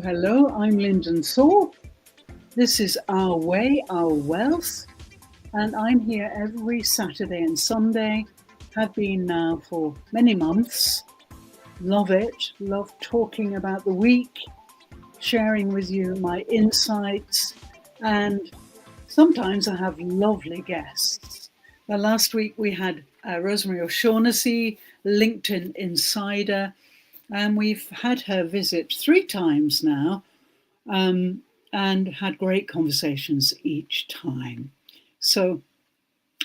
Hello. I'm Lyndon Saul. This is Our Way, Our Wealth, and I'm here every Saturday and Sunday. Have been now for many months. Love it. Love talking about the week, sharing with you my insights, and sometimes I have lovely guests. Now, last week we had Rosemary O'Shaughnessy, LinkedIn Insider, and we've had her visit 3 times now and had great conversations each time. So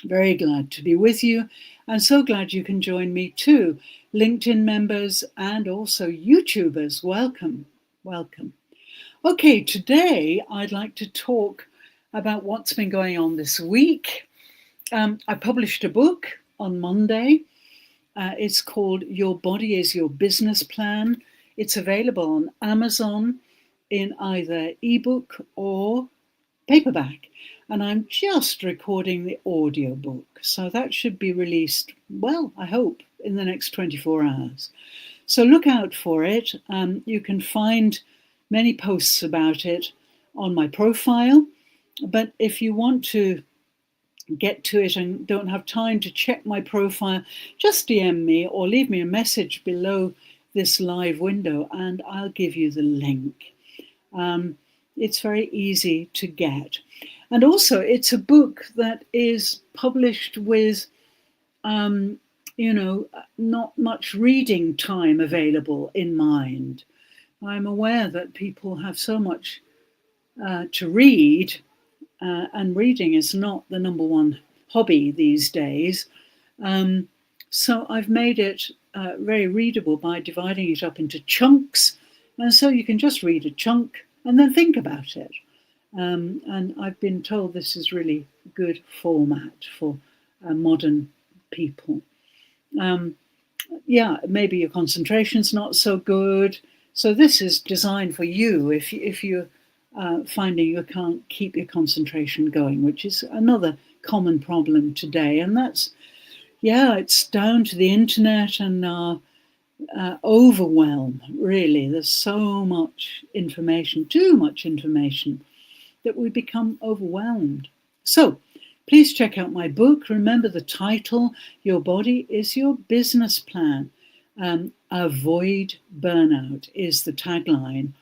very glad to be with you, and so glad you can join me too. LinkedIn members and also YouTubers, welcome. Okay, today I'd like to talk about what's been going on this week. I published a book on Monday. It's called Your Body is Your Business Plan. It's available on Amazon in either ebook or paperback. And I'm just recording the audiobook. So that should be released, well, I hope, in the next 24 hours. So look out for it. You can find many posts about it on my profile. But if you want to get to it and don't have time to check my profile, just DM me or leave me a message below this live window and I'll give you the link. It's very easy to get. And also it's a book that is published with, not much reading time available in mind. I'm aware that people have so much to read, and reading is not the number one hobby these days. So I've made it very readable by dividing it up into chunks. And so you can just read a chunk and then think about it. And I've been told this is really good format for modern people. Maybe your concentration's not so good. So this is designed for you if you're finding you can't keep your concentration going, which is another common problem today. And that's, it's down to the internet and overwhelm, really. There's so much information, too much information, that we become overwhelmed. So please check out my book. Remember the title, Your Body is Your Business Plan. Avoid burnout is the tagline.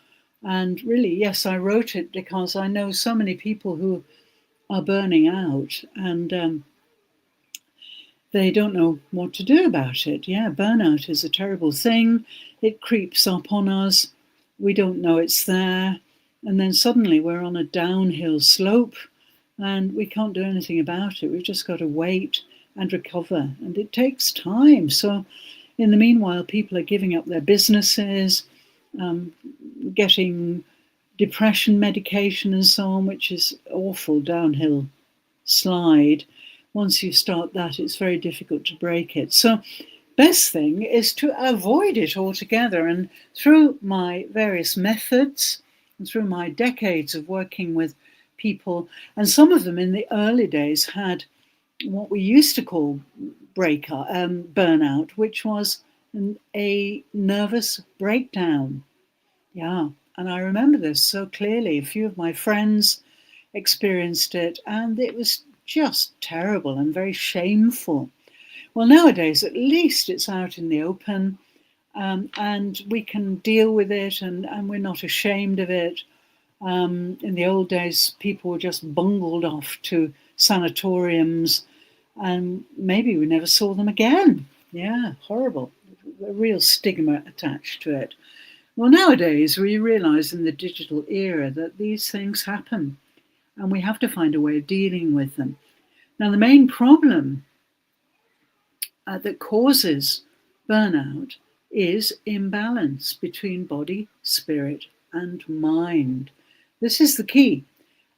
And really, yes, I wrote it because I know so many people who are burning out and they don't know what to do about it. Yeah, burnout is a terrible thing. It creeps up on us. We don't know it's there. And then suddenly we're on a downhill slope and we can't do anything about it. We've just got to wait and recover. And it takes time. So in the meanwhile, people are giving up their businesses, getting depression medication and so on, which is awful downhill slide. Once you start that, it's very difficult to break it. So best thing is to avoid it altogether. And through my various methods, and through my decades of working with people, and some of them in the early days had what we used to call burnout, which was a nervous breakdown. Yeah, and I remember this so clearly. A few of my friends experienced it, and it was just terrible and very shameful. Well, nowadays, at least it's out in the open, and we can deal with it, and we're not ashamed of it. In the old days, people were just bungled off to sanatoriums, and maybe we never saw them again. Yeah, horrible. A real stigma attached to it. Well, nowadays, we realize in the digital era that these things happen and we have to find a way of dealing with them. Now, the main problem that causes burnout is imbalance between body, spirit, and mind. This is the key.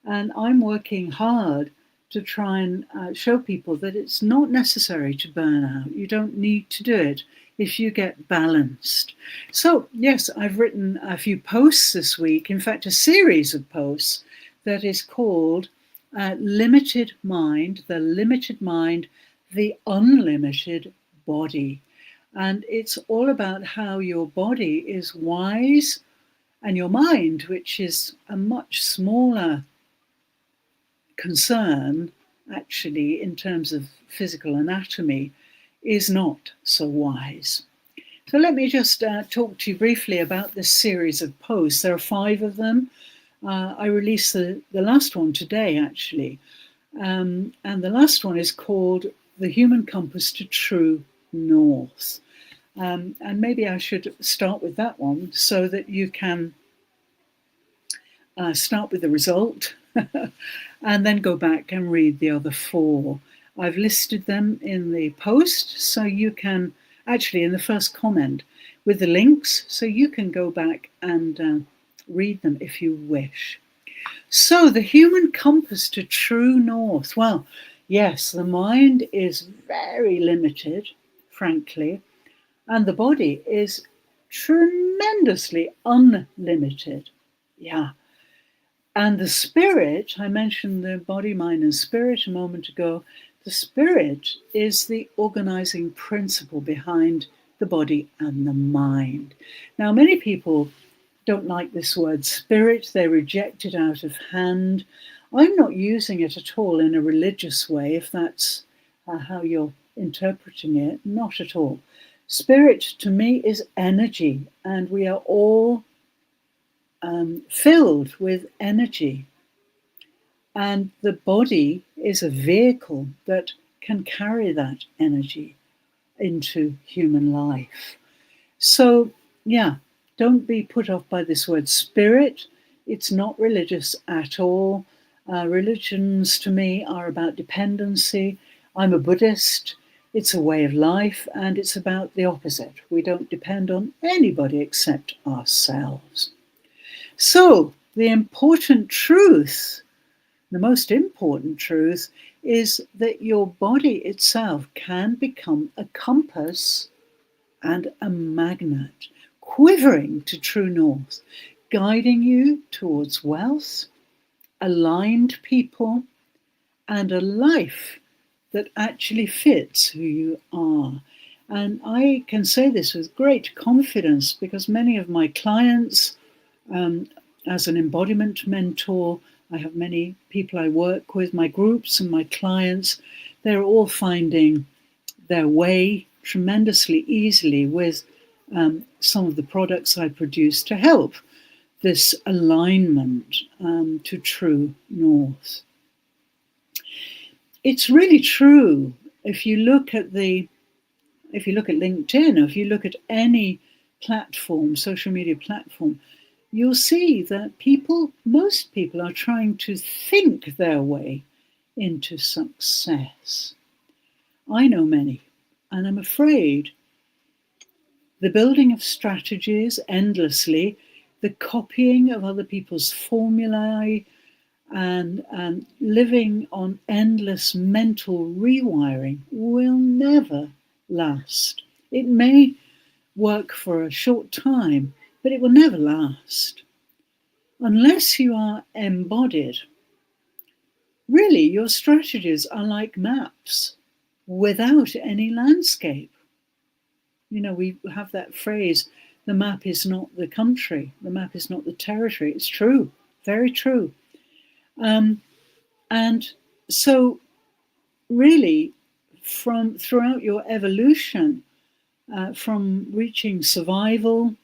And I'm working hard to try and show people that it's not necessary to burn out. You don't need to do it if you get balanced. So, yes, I've written a few posts this week, in fact, a series of posts that is called Limited Mind, the Limited Mind, the Unlimited Body. And it's all about how your body is wise and your mind, which is a much smaller concern, actually, in terms of physical anatomy, is not so wise. So let me just talk to you briefly about this series of posts. There are 5 of them. I released the last one today, actually. And the last one is called The Human Compass to True North. And maybe I should start with that one so that you can start with the result and then go back and read the other 4. I've listed them in the post, so you can actually in the first comment with the links, so you can go back and read them if you wish. So the human compass to true north. Well, yes, the mind is very limited, frankly, and the body is tremendously unlimited. Yeah. And the spirit, I mentioned the body, mind, and spirit a moment ago. The spirit is the organizing principle behind the body and the mind. Now, many people don't like this word spirit. They reject it out of hand. I'm not using it at all in a religious way, if that's how you're interpreting it. Not at all. Spirit, to me, is energy, and we are all filled with energy. And the body is a vehicle that can carry that energy into human life. So, yeah, don't be put off by this word spirit. It's not religious at all. Religions, to me, are about dependency. I'm a Buddhist. It's a way of life, and it's about the opposite. We don't depend on anybody except ourselves. So, the important truth, the most important truth, is that your body itself can become a compass and a magnet, quivering to true north, guiding you towards wealth, aligned people, and a life that actually fits who you are. And I can say this with great confidence because many of my clients, as an embodiment mentor, I have many people I work with, my groups and my clients, they're all finding their way tremendously easily with some of the products I produce to help this alignment to true north. It's really true. If you look at LinkedIn, or if you look at any platform, social media platform, you'll see that most people are trying to think their way into success. I know many, and I'm afraid the building of strategies endlessly, the copying of other people's formulae, and living on endless mental rewiring will never last. It may work for a short time, but it will never last. Unless you are embodied, really your strategies are like maps without any landscape. You know, we have that phrase, the map is not the country, the map is not the territory. It's true, very true. And so really throughout your evolution, from reaching survival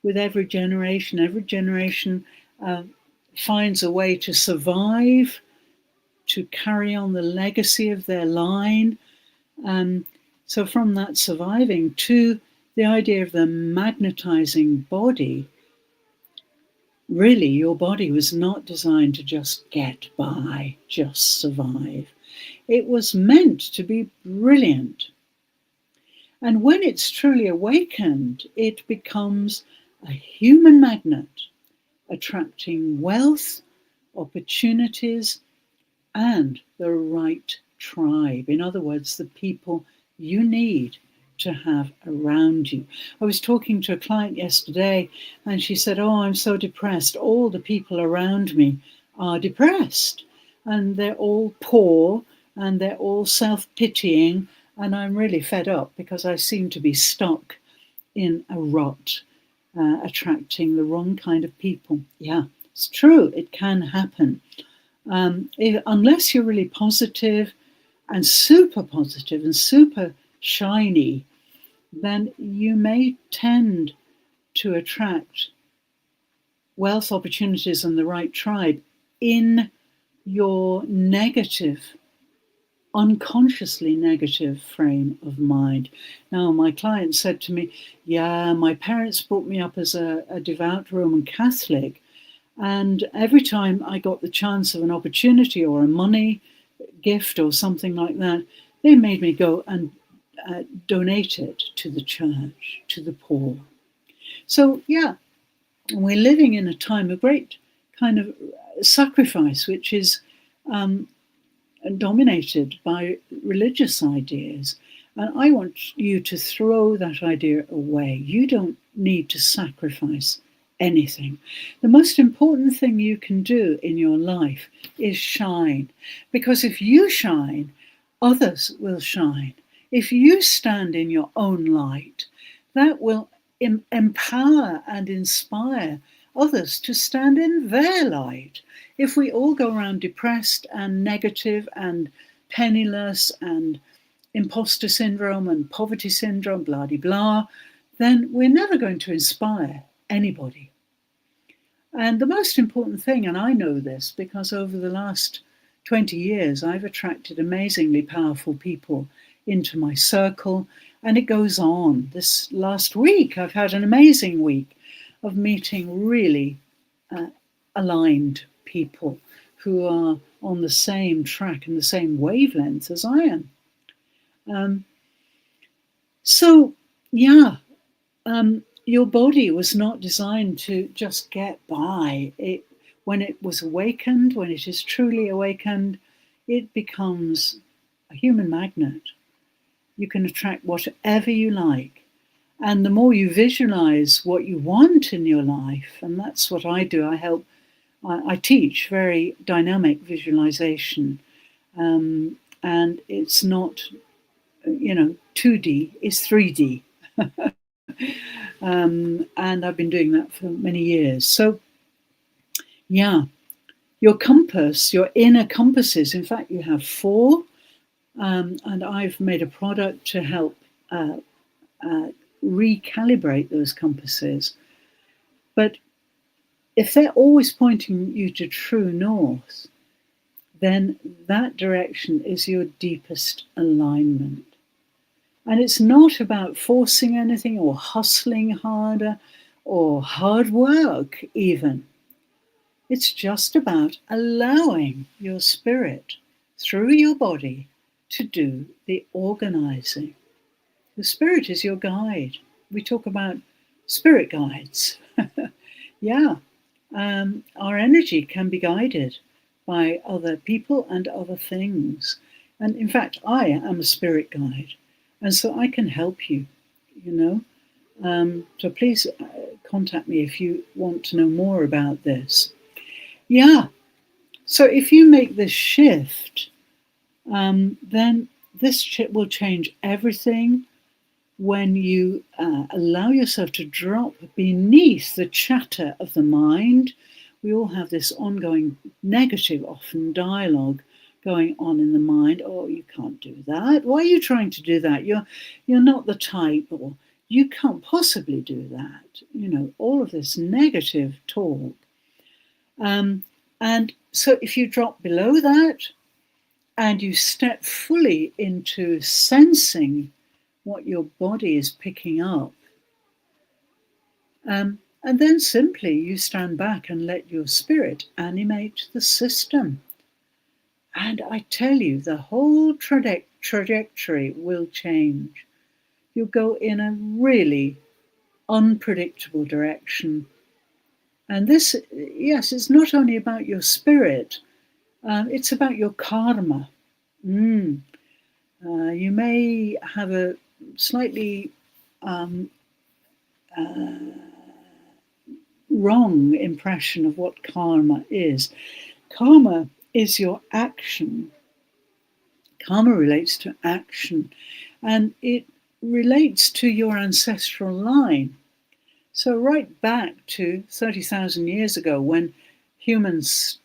with every generation finds a way to survive, to carry on the legacy of their line. So from that surviving to the idea of the magnetizing body, really your body was not designed to just get by, just survive. It was meant to be brilliant. And when it's truly awakened, it becomes a human magnet, attracting wealth, opportunities, and the right tribe. In other words, the people you need to have around you. I was talking to a client yesterday and she said, "Oh, I'm so depressed. All the people around me are depressed and they're all poor and they're all self-pitying, and I'm really fed up because I seem to be stuck in a rut, attracting the wrong kind of people." Yeah, it's true. It can happen. Unless you're really positive and super shiny, then you may tend to attract wealth opportunities and the right tribe in your negative, unconsciously negative frame of mind. Now, my client said to me, "Yeah, my parents brought me up as a devout Roman Catholic, and every time I got the chance of an opportunity or a money gift or something like that, they made me go and donate it to the church, to the poor." So, yeah, we're living in a time of great kind of sacrifice, which is dominated by religious ideas. And I want you to throw that idea away. You don't need to sacrifice anything. The most important thing you can do in your life is shine. Because if you shine, others will shine. If you stand in your own light, that will empower and inspire others to stand in their light. If we all go around depressed and negative and penniless and imposter syndrome and poverty syndrome, blah, blah, blah, then we're never going to inspire anybody. And the most important thing, and I know this because over the last 20 years, I've attracted amazingly powerful people into my circle, and it goes on. This last week, I've had an amazing week of meeting really aligned people who are on the same track and the same wavelength as I am. Your body was not designed to just get by. When it was awakened, when it is truly awakened, it becomes a human magnet. You can attract whatever you like. And the more you visualize what you want in your life, and that's what I do, I teach very dynamic visualization. And it's not, 2D, it's 3D. And I've been doing that for many years. So, yeah, your compass, your inner compasses, in fact, you have 4, and I've made a product to help recalibrate those compasses. But if they're always pointing you to true north, then that direction is your deepest alignment. And it's not about forcing anything or hustling harder or hard work even. It's just about allowing your spirit through your body to do the organizing. The spirit is your guide. We talk about spirit guides. Yeah, our energy can be guided by other people and other things. And in fact, I am a spirit guide. And so I can help you, So please contact me if you want to know more about this. Yeah. So if you make this shift, then this will change everything when you allow yourself to drop beneath the chatter of the mind. We all have this ongoing negative, often dialogue going on in the mind. "Oh, you can't do that. Why are you trying to do that? You're not the type," or "You can't possibly do that." All of this negative talk. And so if you drop below that and you step fully into sensing what your body is picking up, and then simply you stand back and let your spirit animate the system. And I tell you, the whole trajectory will change. You'll go in a really unpredictable direction. And this, yes, it's not only about your spirit, It's about your karma. You may have a slightly wrong impression of what karma is. Karma is your action. Karma relates to action, and it relates to your ancestral line. So right back to 30,000 years ago, when humans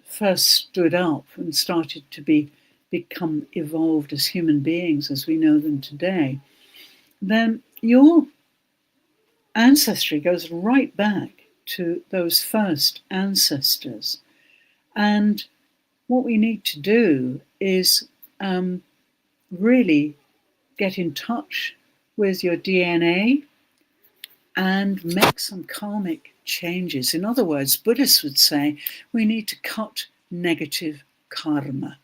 first stood up and started to become evolved as human beings as we know them today, then your ancestry goes right back to those first ancestors. And what we need to do is really get in touch with your DNA and make some karmic changes. In other words, Buddhists would say we need to cut negative karma.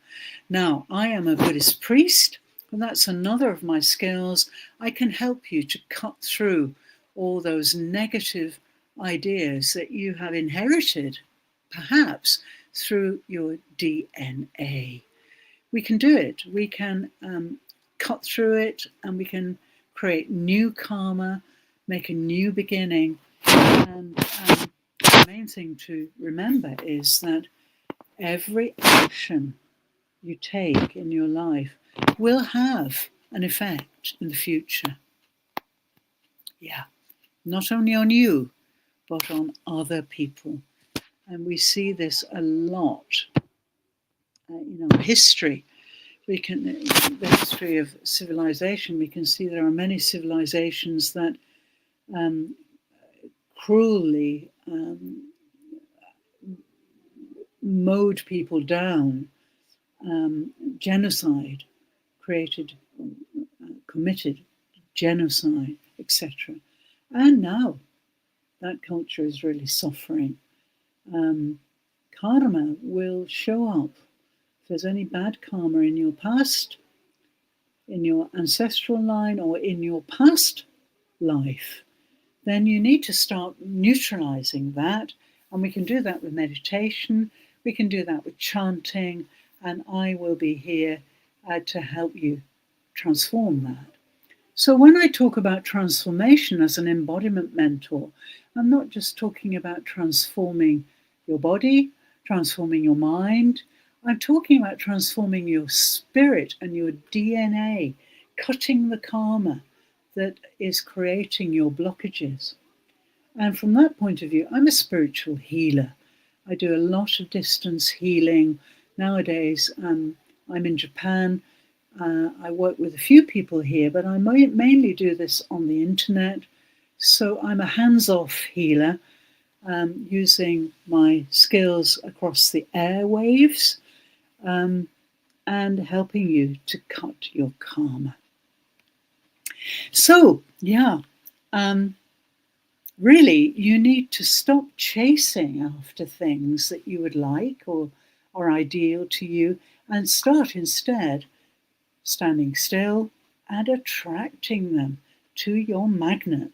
Now, I am a Buddhist priest, and that's another of my skills. I can help you to cut through all those negative ideas that you have inherited, perhaps through your DNA. We can do it. We can cut through it, and we can create new karma, make a new beginning. And the main thing to remember is that every action you take in your life will have an effect in the future. Yeah, not only on you, but on other people. And we see this a lot. History. The history of civilization, we can see there are many civilizations that cruelly mowed people down, genocide, committed genocide, etc. And now that culture is really suffering. Karma will show up. If there's any bad karma in your past, in your ancestral line, or in your past life, then you need to start neutralizing that. And we can do that with meditation, we can do that with chanting, and I will be here to help you transform that. So when I talk about transformation as an embodiment mentor, I'm not just talking about transforming your body, transforming your mind. I'm talking about transforming your spirit and your DNA, cutting the karma that is creating your blockages. And from that point of view, I'm a spiritual healer. I do a lot of distance healing. Nowadays, I'm in Japan. I work with a few people here, but I mainly do this on the internet. So I'm a hands-off healer, using my skills across the airwaves, and helping you to cut your karma. So, really, you need to stop chasing after things that you would like or are ideal to you, and start instead standing still and attracting them to your magnet.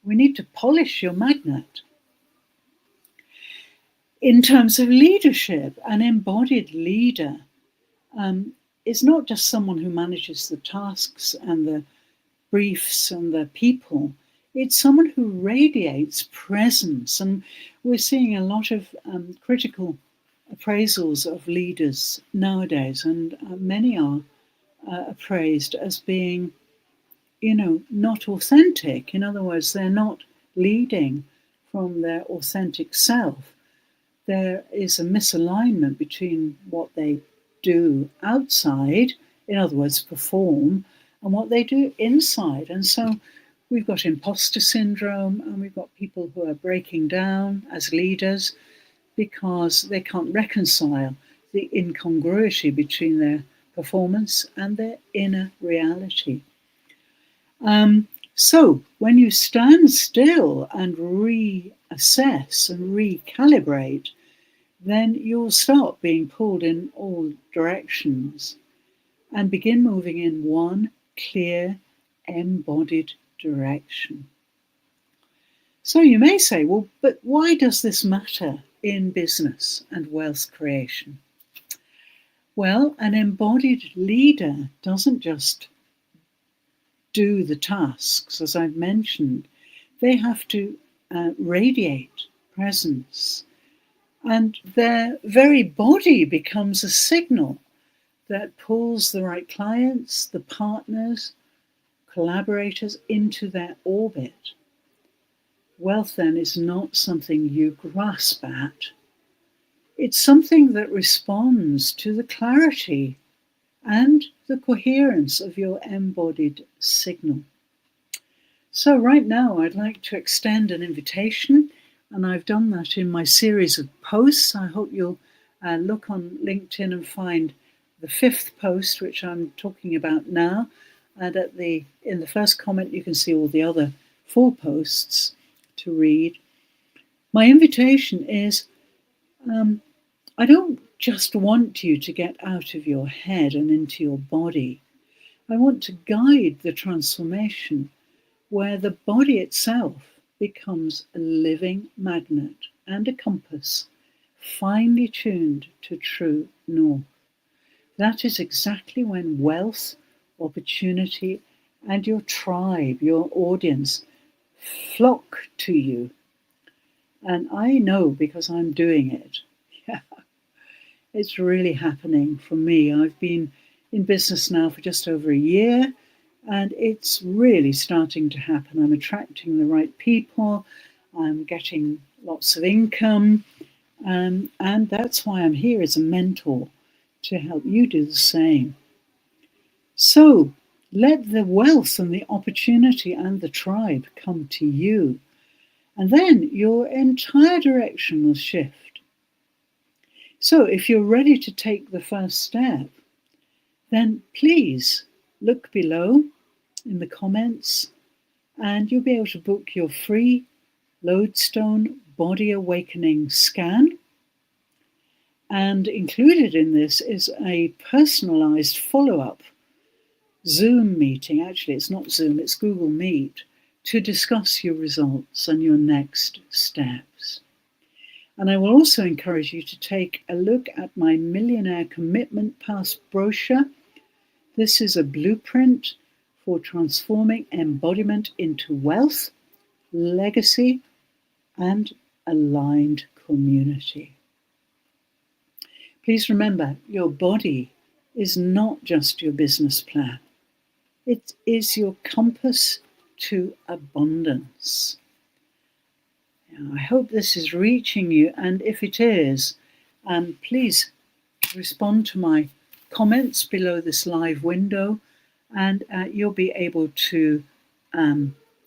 We need to polish your magnet. In terms of leadership, an embodied leader is not just someone who manages the tasks and the briefs and the people. It's someone who radiates presence. And we're seeing a lot of critical appraisals of leaders nowadays, and many are appraised as being, not authentic. In other words, they're not leading from their authentic self. There is a misalignment between what they do outside, in other words, perform, and what they do inside. And so we've got imposter syndrome, and we've got people who are breaking down as leaders because they can't reconcile the incongruity between their performance and their inner reality. So when you stand still and reassess and recalibrate, then you'll start being pulled in all directions and begin moving in one clear, embodied direction. So you may say, well, but why does this matter in business and wealth creation? Well, an embodied leader doesn't just do the tasks, as I've mentioned. They have to radiate presence, and their very body becomes a signal that pulls the right clients, the partners, collaborators into their orbit. Wealth then is not something you grasp at. It's something that responds to the clarity and the coherence of your embodied signal. So right now I'd like to extend an invitation, and I've done that in my series of posts. I hope you'll look on LinkedIn and find the 5th post, which I'm talking about now. And in the first comment, you can see all the other 4 posts to read. My invitation is, I don't just want you to get out of your head and into your body. I want to guide the transformation where the body itself becomes a living magnet and a compass, finely tuned to true north. That is exactly when wealth, opportunity, and your tribe, your audience, flock to you. And I know because I'm doing it. Yeah, it's really happening for me. I've been in business now for just over a year, and it's really starting to happen. I'm attracting the right people. I'm getting lots of income. And that's why I'm here as a mentor, to help you do the same. So let the wealth and the opportunity and the tribe come to you. And then your entire direction will shift. So if you're ready to take the first step, then please look below in the comments, and you'll be able to book your free Lodestone Body Awakening scan. And included in this is a personalized follow-up Zoom meeting. Actually, it's not Zoom, it's Google Meet, to discuss your results and your next steps. And I will also encourage you to take a look at my Millionaire Commitment Pass brochure. This is a blueprint for transforming embodiment into wealth, legacy, and aligned community. Please remember, your body is not just your business plan. It is your compass to abundance. I hope this is reaching you, and if it is, please respond to my comments below this live window, and you'll be able to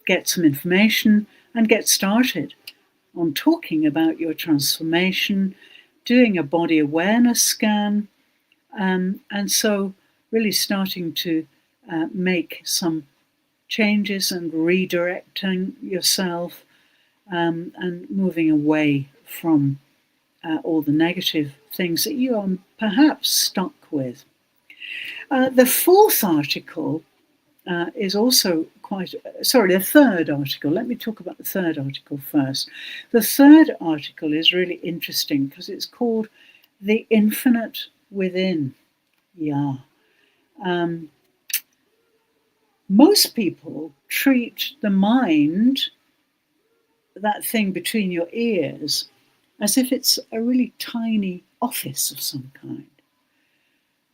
get some information and get started on talking about your transformation, doing a body awareness scan, and so really starting to make some changes and redirecting yourself, and moving away from all the negative things that you are perhaps stuck with. The 4th article is also the 3rd article. Let me talk about the 3rd article first. The 3rd article is really interesting because it's called The Infinite Within. Yeah. Most people treat the mind, that thing between your ears, as if it's a really tiny office of some kind.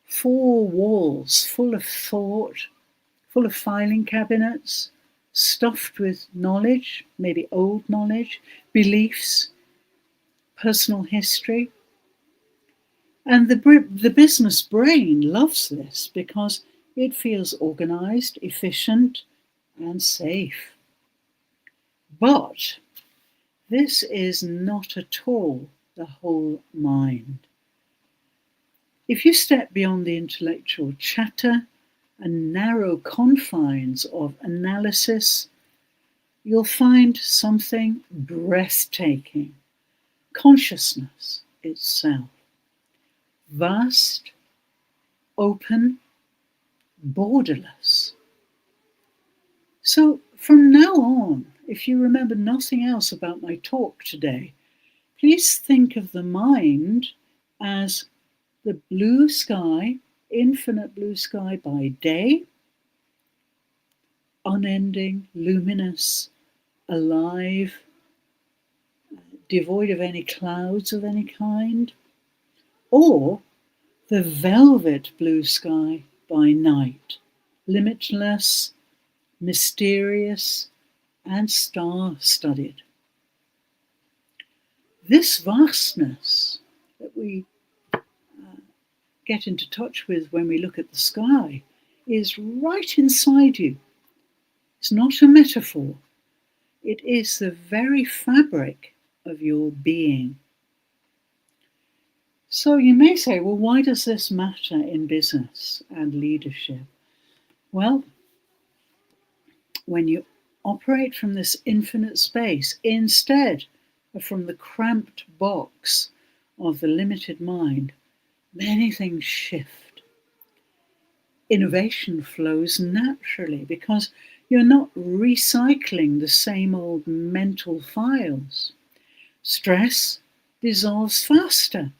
4 walls full of thought, full of filing cabinets, stuffed with knowledge, maybe old knowledge, beliefs, personal history. And the business brain loves this because it feels organized, efficient, and safe. But this is not at all the whole mind. If you step beyond the intellectual chatter and narrow confines of analysis, you'll find something breathtaking: consciousness itself. Vast, open, borderless. So from now on, if you remember nothing else about my talk today, please think of the mind as the blue sky, infinite blue sky by day, unending, luminous, alive, devoid of any clouds of any kind, or the velvet blue sky by night, limitless, mysterious, and star-studded. This vastness that we get into touch with when we look at the sky is right inside you. It's not a metaphor. It is the very fabric of your being. So you may say, well, why does this matter in business and leadership? Well, when you operate from this infinite space instead of from the cramped box of the limited mind, many things shift. Innovation flows naturally because you're not recycling the same old mental files. Stress dissolves faster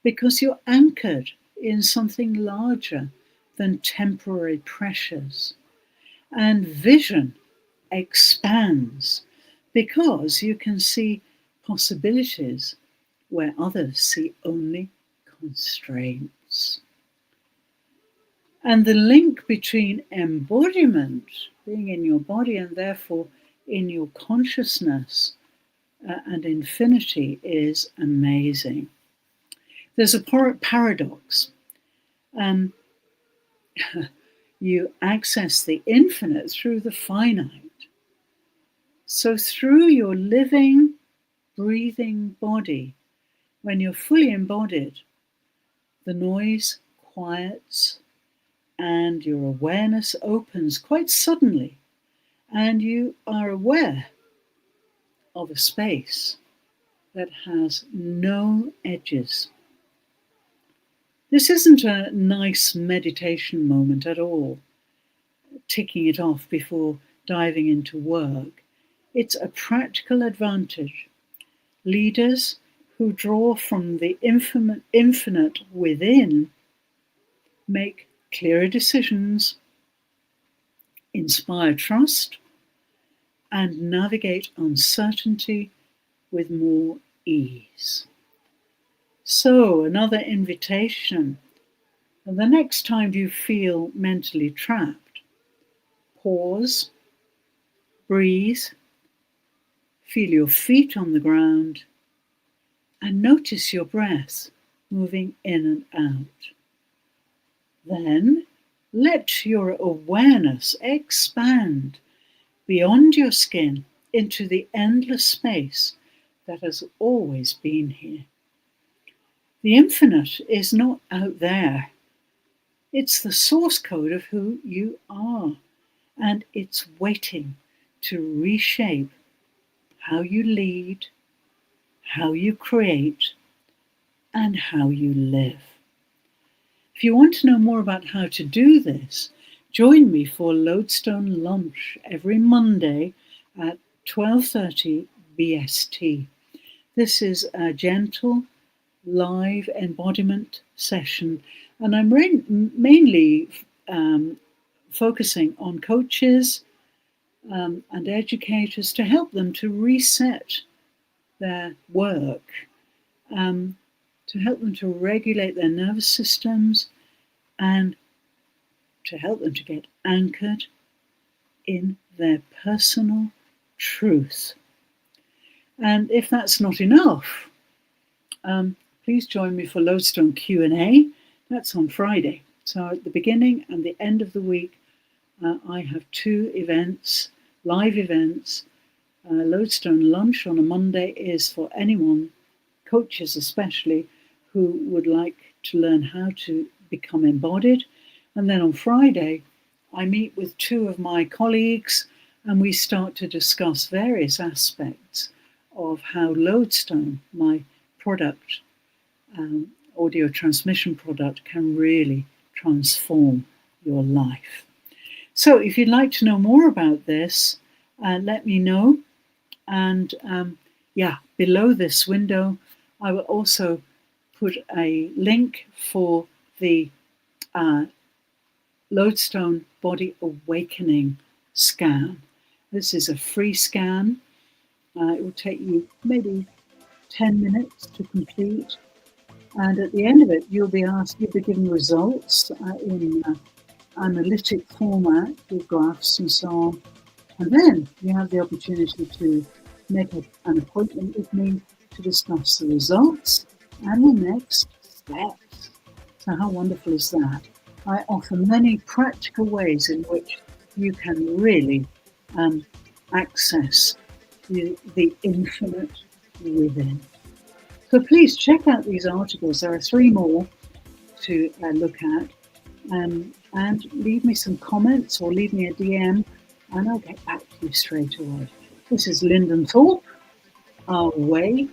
because you're anchored in something larger than temporary pressures. And vision expands because you can see possibilities where others see only constraints. And the link between embodiment, being in your body and therefore in your consciousness, and infinity is amazing. There's a paradox. You access the infinite through the finite. So through your living, breathing body, when you're fully embodied, the noise quiets and your awareness opens quite suddenly, and you are aware of a space that has no edges. This isn't a nice meditation moment at all, ticking it off before diving into work. It's a practical advantage. Leaders who draw from the infinite within make clearer decisions, inspire trust, and navigate uncertainty with more ease. So, another invitation. And the next time you feel mentally trapped, pause, breathe, feel your feet on the ground, and notice your breath moving in and out. Then let your awareness expand beyond your skin into the endless space that has always been here. The infinite is not out there. It's the source code of who you are, and it's waiting to reshape how you lead, how you create, and how you live. If you want to know more about how to do this, join me for Lodestone Lunch every Monday at 12:30 BST. This is a gentle, live embodiment session, and I'm mainly focusing on coaches and educators to help them to reset their work, to help them to regulate their nervous systems, and to help them to get anchored in their personal truth. And if that's not enough, please join me for Lodestone Q&A. That's on Friday. So at the beginning and the end of the week, I have 2 events, live events. Lodestone Lunch on a Monday is for anyone, coaches especially, who would like to learn how to become embodied. And then on Friday, I meet with 2 of my colleagues and we start to discuss various aspects of how Lodestone, my product, audio transmission product, can really transform your life. So if you'd like to know more about this, let me know. And below this window, I will also put a link for the Lodestone Body Awakening scan. This is a free scan. It will take you maybe 10 minutes to complete. And at the end of it, you'll be given results in analytic format with graphs and so on. And then you have the opportunity to make an appointment with me to discuss the results and the next steps. So how wonderful is that? I offer many practical ways in which you can really access the infinite within. So please check out these articles. There are 3 more to look at. And leave me some comments or leave me a DM and I'll get back to you straight away. This is Lyndon Thorpe, Our Way,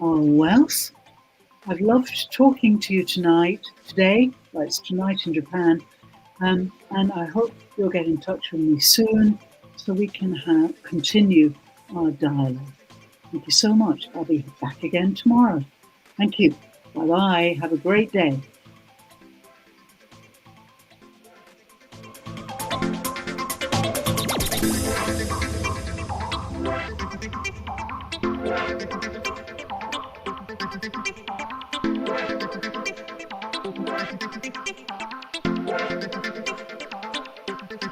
Our Wealth. I've loved talking to you today. Well, it's tonight in Japan. And I hope you'll get in touch with me soon so we can continue our dialogue. Thank you so much. I'll be back again tomorrow. Thank you. Bye-bye. Have a great day.